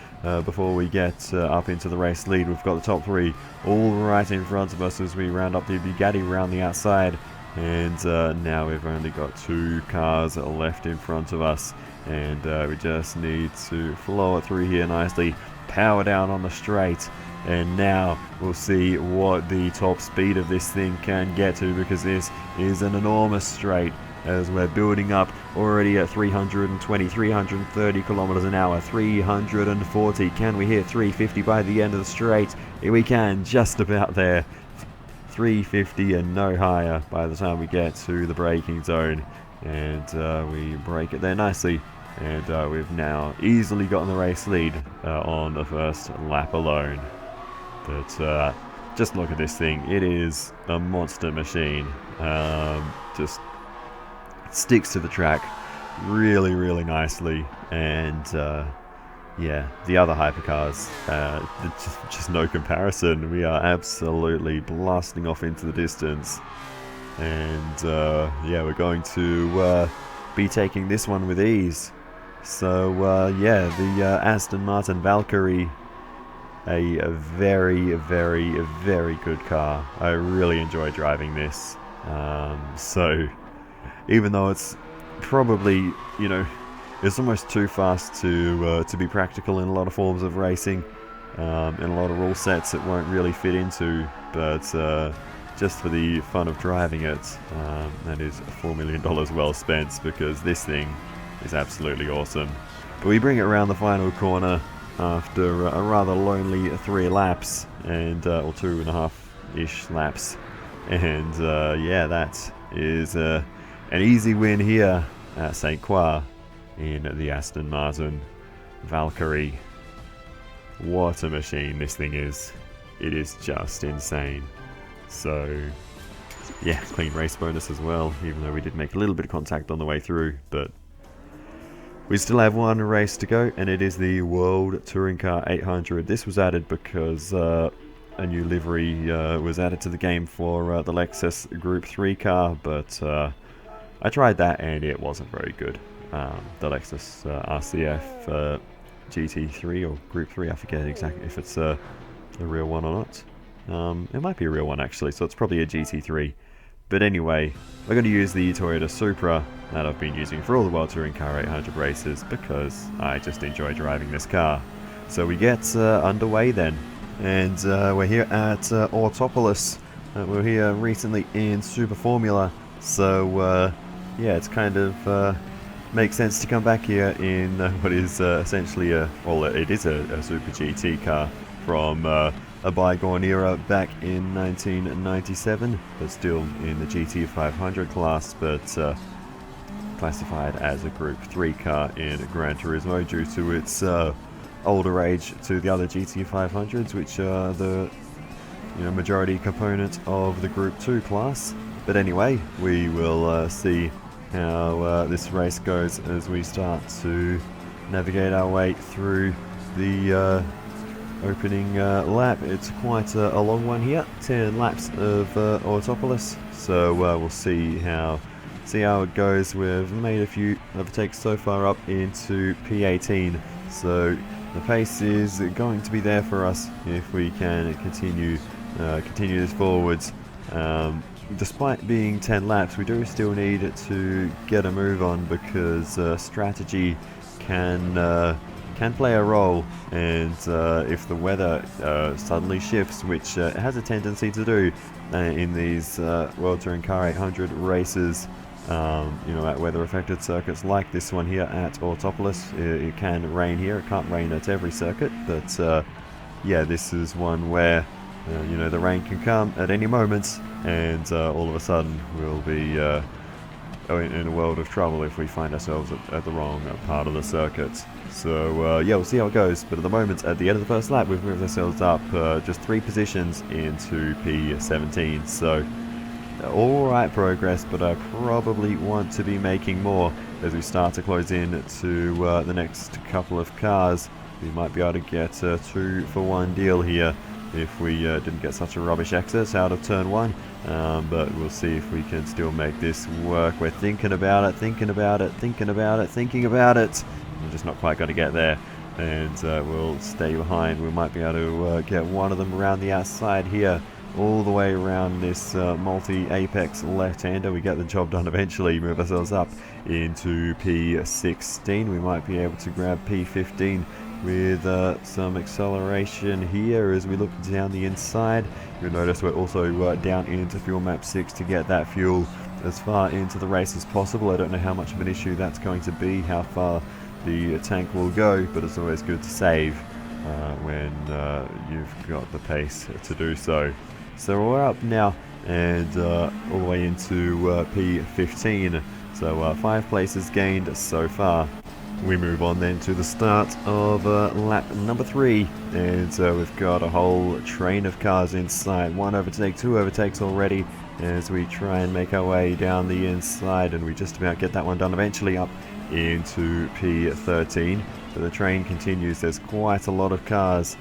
before we get up into the race lead. We've got the top 3 all right in front of us as we round up the Bugatti around the outside. And now we've only got 2 cars left in front of us, and we just need to flow it through here nicely, power down on the straight, and now we'll see what the top speed of this thing can get to, because this is an enormous straight as we're building up already at 320, 330 kilometers an hour, 340. Can we hit 350 by the end of the straight? We can, just about there. 350 and no higher by the time we get to the braking zone, and we brake it there nicely, and we've now easily gotten the race lead on the first lap alone. But just look at this thing. It is a monster machine. Just sticks to the track really, really nicely, and yeah, the other hypercars, just no comparison. We are absolutely blasting off into the distance, and yeah, we're going to be taking this one with ease. So yeah, the Aston Martin Valkyrie, a very, very, very good car. I really enjoy driving this. So even though it's probably, you know, it's almost too fast to be practical in a lot of forms of racing. In a lot of rule sets it won't really fit into, but just for the fun of driving it, that is $4 million well spent, because this thing is absolutely awesome. But we bring it around the final corner after a rather lonely 3 laps, and or 2.5-ish laps, and yeah, that is an easy win here at St. Croix in the Aston Martin Valkyrie. What a machine this thing is. It is just insane. So yeah, clean race bonus as well, even though we did make a little bit of contact on the way through, but we still have one race to go, and it is the World Touring Car 800. This was added because a new livery was added to the game for the Lexus Group 3 car, but I tried that and it wasn't very good. The Lexus RCF GT3 or Group 3, I forget exactly if it's a real one or not. It might be a real one actually, so it's probably a GT3. But anyway, we're going to use the Toyota Supra that I've been using for all the World Touring Car 800 races, because I just enjoy driving this car. So we get underway then, and we're here at Autopolis. We're here recently in Super Formula, so yeah, it's kind of makes sense to come back here in what is essentially well, it is a Super GT car from a bygone era back in 1997, but still in the GT 500 class, but classified as a Group 3 car in Gran Turismo due to its older age to the other GT 500s, which are the majority component of the Group 2 class. But anyway, we will see how this race goes as we start to navigate our way through the opening lap. It's quite a long one here, 10 laps of Autopolis, so we'll see how it goes. We've made a few overtakes so far up into P18, so the pace is going to be there for us if we can continue this forwards. Despite being 10 laps, we do still need to get a move on, because strategy can play a role, and if the weather suddenly shifts, which it has a tendency to do in these World Touring Car 800 races, at weather affected circuits like this one here at Autopolis, it can rain here. It can't rain at every circuit, but yeah, this is one where the rain can come at any moment, and all of a sudden we'll be in a world of trouble if we find ourselves at the wrong part of the circuit. So yeah, we'll see how it goes, but at the moment, at the end of the first lap, we've moved ourselves up just 3 positions into P17, so alright progress, but I probably want to be making more as we start to close in to the next couple of cars. We might be able to get a 2-for-1 deal here if we didn't get such a rubbish exit out of turn 1, but we'll see if we can still make this work. We're thinking about it. We're just not quite going to get there, and we'll stay behind. We might be able to get one of them around the outside here, all the way around this multi-apex left-hander. We get the job done eventually, move ourselves up into P16. We might be able to grab P15 with some acceleration here as we look down the inside. You'll notice we're also down into fuel map 6 to get that fuel as far into the race as possible. I don't know how much of an issue that's going to be, how far the tank will go, but it's always good to save when you've got the pace to do so. So we're up now and all the way into P15, so 5 places gained so far. We move on then to the start of lap number 3, and we've got a whole train of cars inside. 1 overtake, 2 overtakes already as we try and make our way down the inside, and we just about get that one done eventually up into P13. But the train continues. There's quite a lot of cars,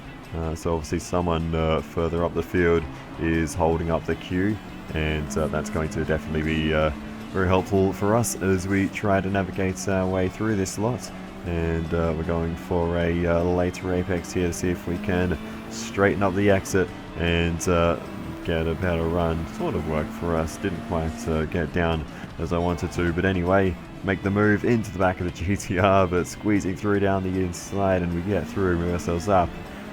so obviously someone further up the field is holding up the queue, and that's going to definitely be very helpful for us as we try to navigate our way through this lot. And we're going for a later apex here to see if we can straighten up the exit and get a better run. Sort of worked for us, didn't quite get down as I wanted to, but anyway, make the move into the back of the GTR, but squeezing through down the inside, and we get through, move ourselves up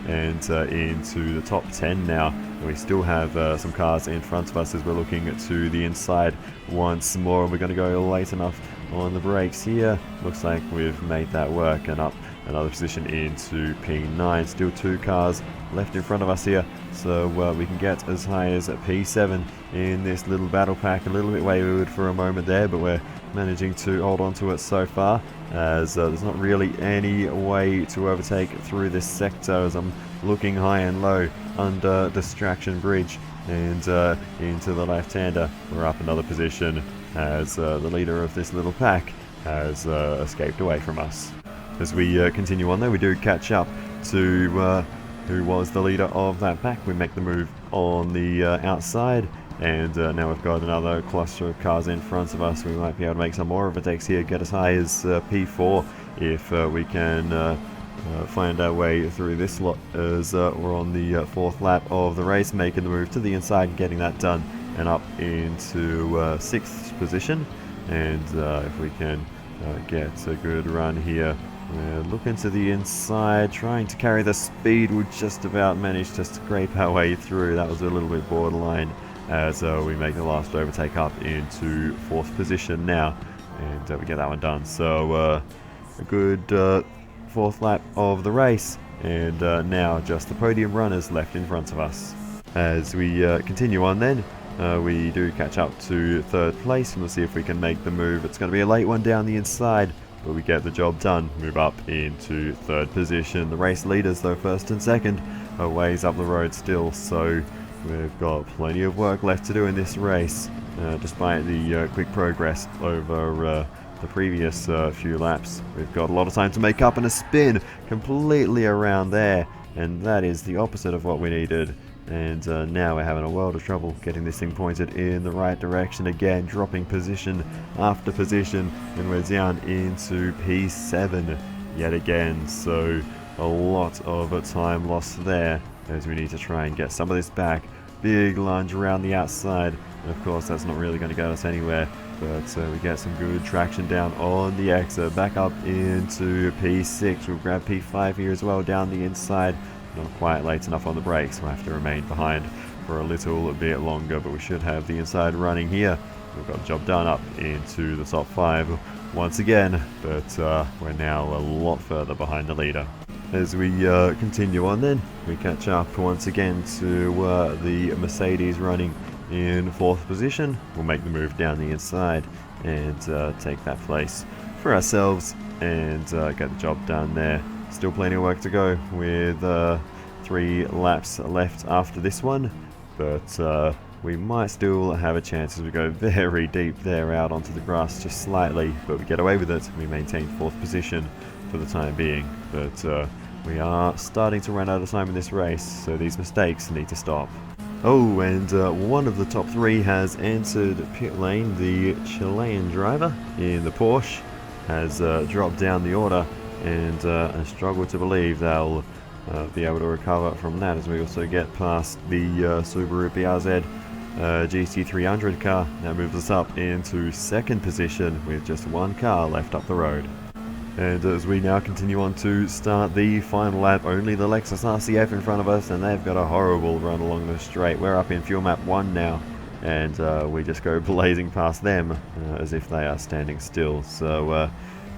and into the top 10 now. And we still have some cars in front of us as we're looking to the inside once more. We're going to go late enough on the brakes here. Looks like we've made that work, and up another position into P9. Still 2 cars left in front of us here, so we can get as high as P7 in this little battle pack. A little bit wayward for a moment there, but we're managing to hold on to it so far, as there's not really any way to overtake through this sector as I'm looking high and low under Distraction Bridge and into the left-hander. We're up another position as the leader of this little pack has escaped away from us. As we continue on though, we do catch up to who was the leader of that pack. We make the move on the outside, and now we've got another cluster of cars in front of us. We might be able to make some more overtakes here, get as high as P4 if we can find our way through this lot, as we're on the 4th lap of the race, making the move to the inside and getting that done, and up into 6th position. And if we can get a good run here, we're looking to the inside, trying to carry the speed. We just about managed to scrape our way through. That was a little bit borderline, as we make the last overtake up into 4th position now, and we get that one done. So a good 4th lap of the race, and now just the podium runners left in front of us. As we continue on then, we do catch up to 3rd place, and we'll see if we can make the move. It's going to be a late one down the inside, but we get the job done, move up into 3rd position. The race leaders though, 1st and 2nd, are ways up the road still, so we've got plenty of work left to do in this race, despite the quick progress over the previous few laps. We've got a lot of time to make up, and a spin completely around there, and that is the opposite of what we needed. And now we're having a world of trouble getting this thing pointed in the right direction again, dropping position after position, and we're down into P7 yet again. So a lot of time lost there, as we need to try and get some of this back. Big lunge around the outside, and of course that's not really going to get us anywhere, but we get some good traction down on the exit, back up into P6. We'll grab P5 here as well down the inside. Not quite late enough on the brakes, we'll have to remain behind for a little bit longer, but we should have the inside running here. We've got the job done up into the top 5 once again, but we're now a lot further behind the leader. As we continue on then, we catch up once again to the Mercedes running in 4th position. We'll make the move down the inside and take that place for ourselves and get the job done there. Still plenty of work to go with 3 laps left after this one, but we might still have a chance as we go very deep there out onto the grass just slightly, but we get away with it. We maintain 4th position for the time being, but we are starting to run out of time in this race, so these mistakes need to stop. Oh, and one of the top 3 has entered pit lane. The Chilean driver in the Porsche has dropped down the order, and I struggle to believe they'll be able to recover from that, as we also get past the Subaru BRZ GT300 car. That moves us up into 2nd position with just 1 car left up the road. And as we now continue on to start the final lap, only the Lexus RCF in front of us, and they've got a horrible run along the straight. We're up in fuel map 1 now, and we just go blazing past them as if they are standing still. So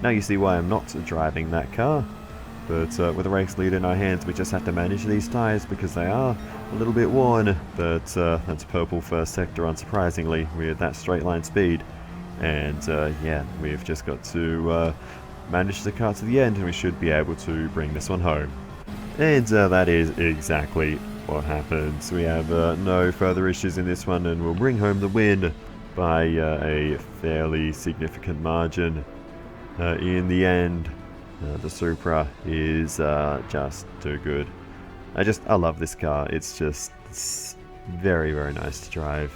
now you see why I'm not driving that car, but with a race lead in our hands, we just have to manage these tyres because they are a little bit worn, but that's purple first sector unsurprisingly with that straight line speed. And yeah, we've just got to manage the car to the end, and we should be able to bring this one home. And that is exactly what happens. We have no further issues in this one, and we'll bring home the win by a fairly significant margin. In the end, the Supra is just too good. I love this car. It's very, very nice to drive,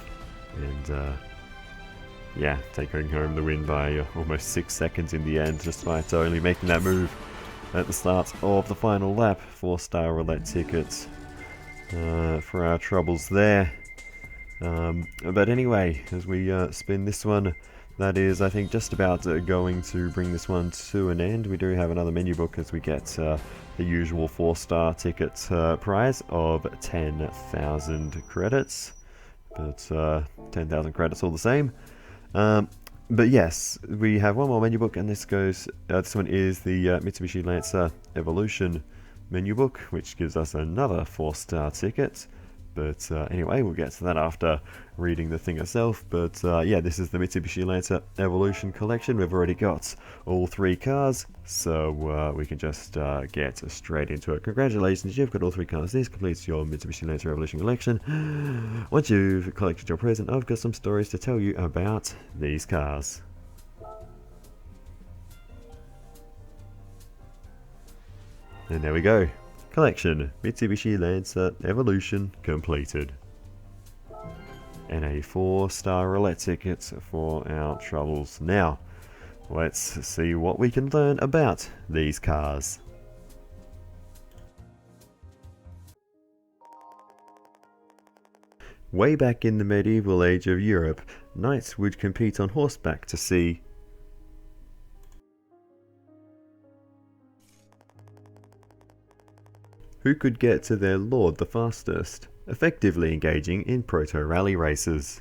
and yeah, taking home the win by almost 6 seconds in the end, despite only making that move at the start of the final lap. 4-star roulette tickets for our troubles there. But anyway, as we spin this one, that is, I think, just about going to bring this one to an end. We do have another menu book as we get the usual 4-star ticket prize of 10,000 credits. But 10,000 credits all the same. But yes, we have one more menu book, and this goes. This one is the Mitsubishi Lancer Evolution menu book, which gives us another 4-star ticket. But anyway, we'll get to that after reading the thing itself. But yeah, this is the Mitsubishi Lancer Evolution collection. We've already got all 3 cars, so we can just get straight into it. Congratulations, you've got all 3 cars. This completes your Mitsubishi Lancer Evolution collection. Once you've collected your present, I've got some stories to tell you about these cars. And there we go. Collection Mitsubishi Lancer Evolution completed. And a 4-star roulette ticket for our troubles. Now, let's see what we can learn about these cars. Way back in the medieval age of Europe, knights would compete on horseback to see who could get to their lord the fastest, effectively engaging in proto-rally races.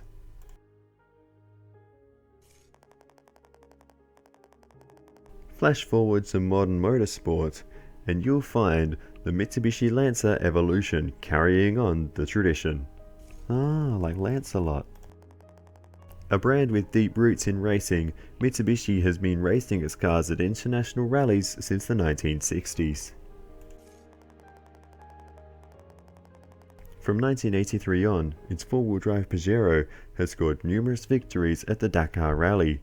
Flash forward to modern motorsport, and you'll find the Mitsubishi Lancer Evolution carrying on the tradition. Ah, like Lancelot. A brand with deep roots in racing, Mitsubishi has been racing its cars at international rallies since the 1960s. From 1983 on, its 4-wheel drive Pajero has scored numerous victories at the Dakar Rally,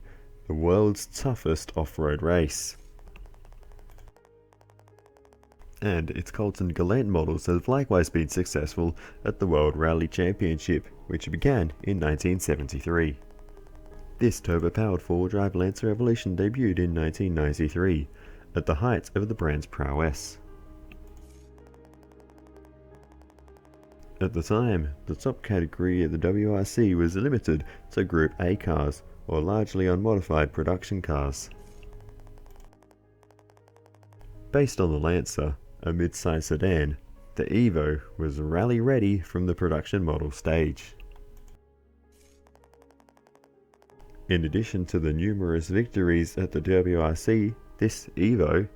the world's toughest off-road race. And its Colt and Galant models have likewise been successful at the World Rally Championship, which began in 1973. This turbo-powered 4-wheel drive Lancer Evolution debuted in 1993, at the height of the brand's prowess. At the time, the top category at the WRC was limited to Group A cars, or largely unmodified production cars. Based on the Lancer, a mid-size sedan, the Evo was rally ready from the production model stage. In addition to the numerous victories at the WRC, this Evo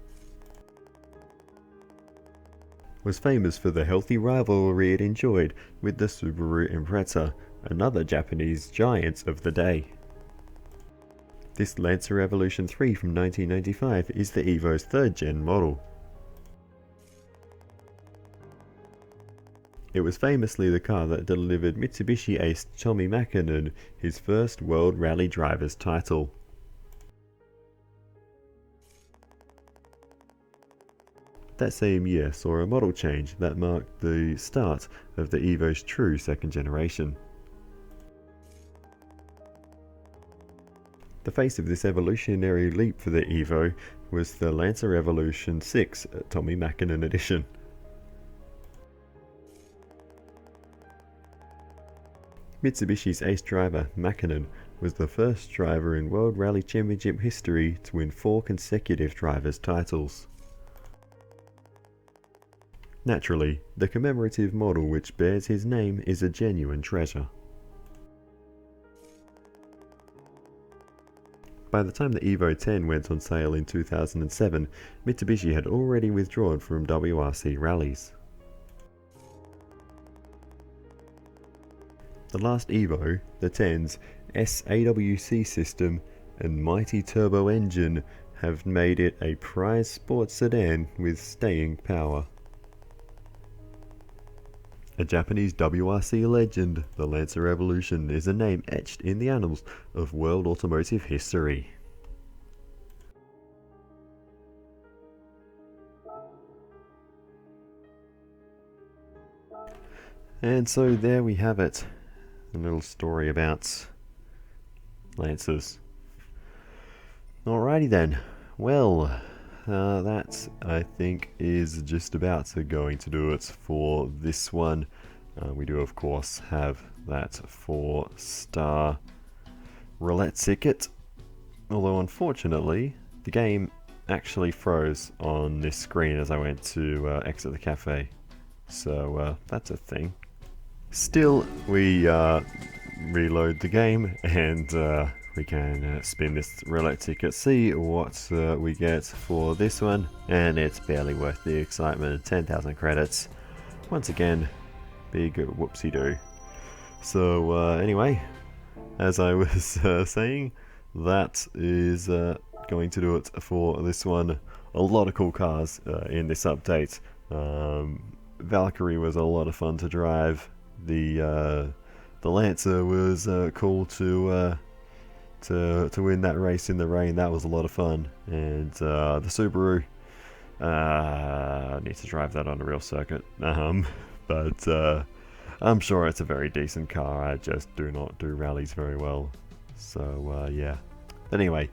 was famous for the healthy rivalry it enjoyed with the Subaru Impreza, another Japanese giant of the day. This Lancer Evolution 3 from 1995 is the Evo's 3rd gen model. It was famously the car that delivered Mitsubishi ace Tommi Mäkinen his first World Rally Drivers title. That same year saw a model change that marked the start of the Evo's true 2nd generation. The face of this evolutionary leap for the Evo was the Lancer Evolution 6 Tommi Mäkinen edition. Mitsubishi's ace driver, Mäkinen, was the first driver in World Rally Championship history to win 4 consecutive drivers' titles. Naturally, the commemorative model which bears his name is a genuine treasure. By the time the Evo 10 went on sale in 2007, Mitsubishi had already withdrawn from WRC rallies. The last Evo, the 10's SAWC system and mighty turbo engine have made it a prize sports sedan with staying power. A Japanese WRC legend, the Lancer Evolution is a name etched in the annals of world automotive history. And so there we have it, a little story about Lancers. Alrighty then, well, that I think is just about going to do it for this one. We do of course have that 4-star roulette ticket. Although unfortunately, the game actually froze on this screen as I went to exit the cafe. So that's a thing. Still, we reload the game and we can spin this roulette ticket, see what we get for this one, and it's barely worth the excitement. 10,000 credits. Once again, big whoopsie-doo. So anyway, as I was saying, that is going to do it for this one. A lot of cool cars in this update. Valkyrie was a lot of fun to drive. The Lancer was cool to win that race in the rain. That was a lot of fun. And the Subaru, I need to drive that on a real circuit. But I'm sure it's a very decent car. I just do not do rallies very well. So yeah. Anyway,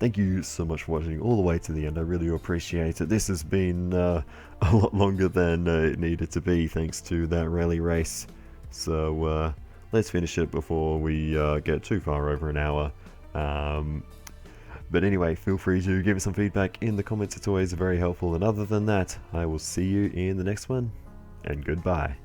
thank you so much for watching all the way to the end. I really appreciate it. This has been a lot longer than it needed to be, thanks to that rally race. So let's finish it before we get too far over an hour. But anyway, feel free to give us some feedback in the comments. It's always very helpful. And other than that, I will see you in the next one, and goodbye.